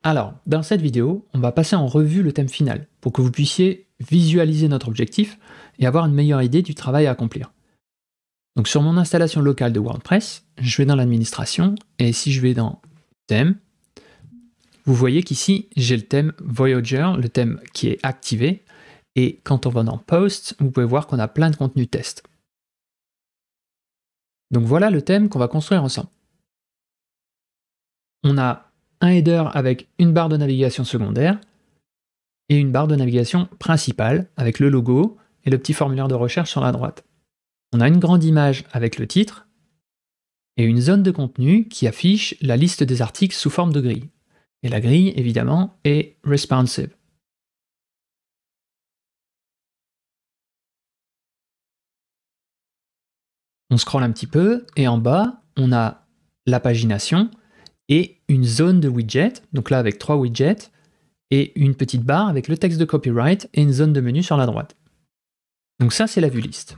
Alors, dans cette vidéo, on va passer en revue le thème final pour que vous puissiez visualiser notre objectif et avoir une meilleure idée du travail à accomplir. Donc sur mon installation locale de WordPress, je vais dans l'administration et si je vais dans thème, vous voyez qu'ici j'ai le thème Voyager, le thème qui est activé, et quand on va dans Post, vous pouvez voir qu'on a plein de contenus test. Donc voilà le thème qu'on va construire ensemble. On a un header avec une barre de navigation secondaire et une barre de navigation principale avec le logo et le petit formulaire de recherche sur la droite. On a une grande image avec le titre et une zone de contenu qui affiche la liste des articles sous forme de grille. Et la grille, évidemment, est responsive. On scrolle un petit peu et en bas, on a la pagination et une zone de widget, donc là avec 3 widgets, et une petite barre avec le texte de copyright et une zone de menu sur la droite. Donc ça, c'est la vue liste.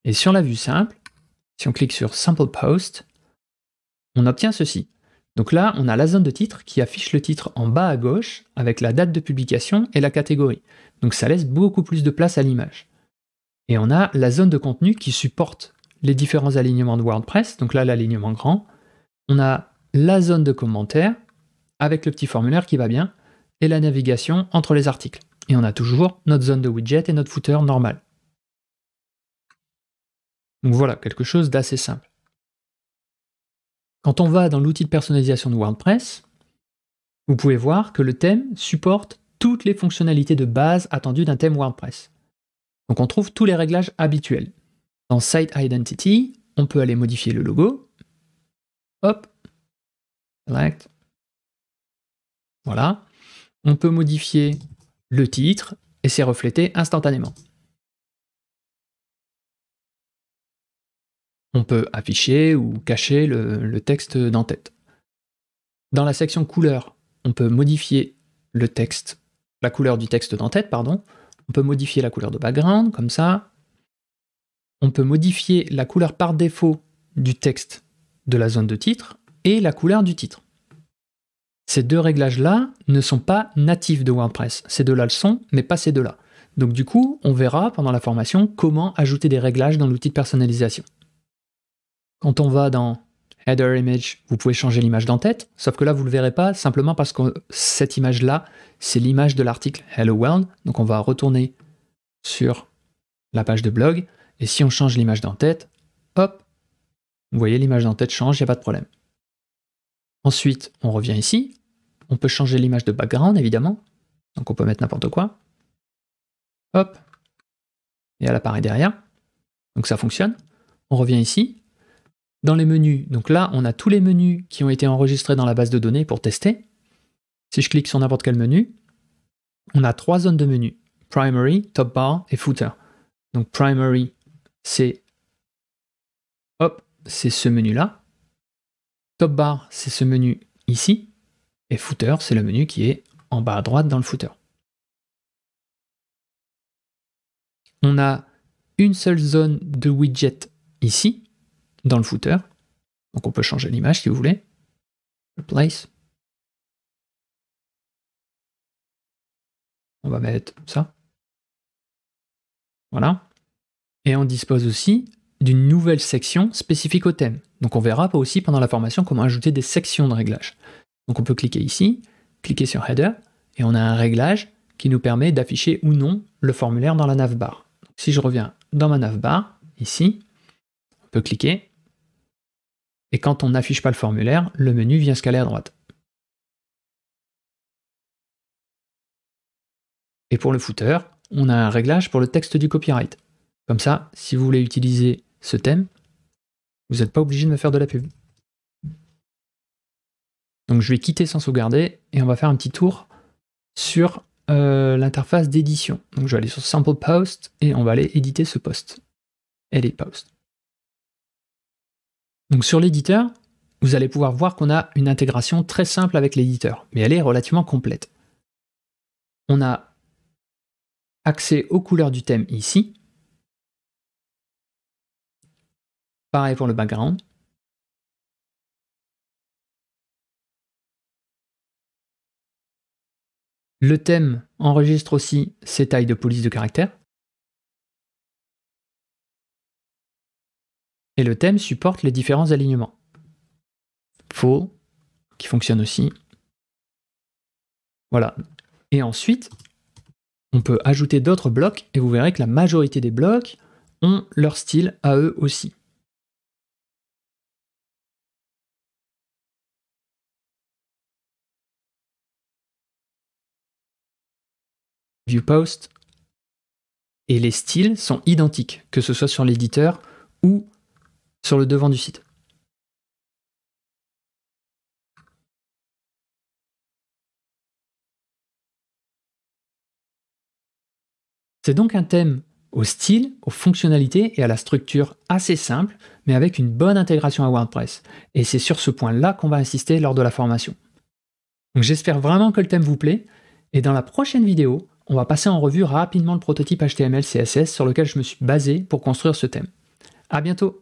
Et sur la vue simple, si on clique sur Sample Post, on obtient ceci. Donc là, on a la zone de titre qui affiche le titre en bas à gauche avec la date de publication et la catégorie. Donc ça laisse beaucoup plus de place à l'image. Et on a la zone de contenu qui supporte les différents alignements de WordPress. Donc là, l'alignement grand. On a la zone de commentaires avec le petit formulaire qui va bien et la navigation entre les articles. Et on a toujours notre zone de widget et notre footer normal. Donc voilà, quelque chose d'assez simple. Quand on va dans l'outil de personnalisation de WordPress, vous pouvez voir que le thème supporte toutes les fonctionnalités de base attendues d'un thème WordPress. Donc on trouve tous les réglages habituels. Dans Site Identity, on peut aller modifier le logo. Hop, select. Voilà. On peut modifier le titre et c'est reflété instantanément. On peut afficher ou cacher le texte d'en-tête. Dans la section couleur, on peut modifier le texte, la couleur du texte d'en-tête, pardon. On peut modifier la couleur de background, comme ça. On peut modifier la couleur par défaut du texte de la zone de titre et la couleur du titre. Ces deux réglages-là ne sont pas natifs de WordPress. Ces deux-là le sont, mais pas ces deux-là. Donc du coup, on verra pendant la formation comment ajouter des réglages dans l'outil de personnalisation. Quand on va dans Header Image, vous pouvez changer l'image d'en-tête, sauf que là, vous ne le verrez pas, simplement parce que cette image-là, c'est l'image de l'article Hello World. Donc on va retourner sur la page de blog, et si on change l'image d'en-tête, hop, vous voyez, l'image d'en-tête change, il n'y a pas de problème. Ensuite, on revient ici, on peut changer l'image de background, évidemment, donc on peut mettre n'importe quoi. Hop, et elle apparaît derrière, donc ça fonctionne. On revient ici, dans les menus, donc là, on a tous les menus qui ont été enregistrés dans la base de données pour tester. Si je clique sur n'importe quel menu, on a 3 zones de menus, Primary, Top Bar et Footer. Donc Primary, c'est ce menu-là. Top Bar, c'est ce menu ici. Et Footer, c'est le menu qui est en bas à droite dans le footer. On a une seule zone de widget ici, dans le footer. Donc on peut changer l'image si vous voulez. Replace. On va mettre ça. Voilà. Et on dispose aussi d'une nouvelle section spécifique au thème. Donc on verra aussi pendant la formation comment ajouter des sections de réglage. Donc on peut cliquer ici, cliquer sur Header, et on a un réglage qui nous permet d'afficher ou non le formulaire dans la navbar. Donc, si je reviens dans ma navbar, ici, on peut cliquer, et quand on n'affiche pas le formulaire, le menu vient se caler à droite. Et pour le footer, on a un réglage pour le texte du copyright. Comme ça, si vous voulez utiliser ce thème, vous n'êtes pas obligé de me faire de la pub. Donc je vais quitter sans sauvegarder, et on va faire un petit tour sur l'interface d'édition. Donc je vais aller sur Sample Post, et on va aller éditer ce post. Edit Post. Donc sur l'éditeur, vous allez pouvoir voir qu'on a une intégration très simple avec l'éditeur, mais elle est relativement complète. On a accès aux couleurs du thème ici. Pareil pour le background. Le thème enregistre aussi ses tailles de police de caractère. Et le thème supporte les différents alignements. Full, qui fonctionne aussi. Voilà. Et ensuite, on peut ajouter d'autres blocs et vous verrez que la majorité des blocs ont leur style à eux aussi. ViewPost. Et les styles sont identiques, que ce soit sur l'éditeur ou sur le devant du site. C'est donc un thème au style, aux fonctionnalités et à la structure assez simple, mais avec une bonne intégration à WordPress. Et c'est sur ce point-là qu'on va insister lors de la formation. Donc j'espère vraiment que le thème vous plaît, et dans la prochaine vidéo, on va passer en revue rapidement le prototype HTML-CSS sur lequel je me suis basé pour construire ce thème. À bientôt!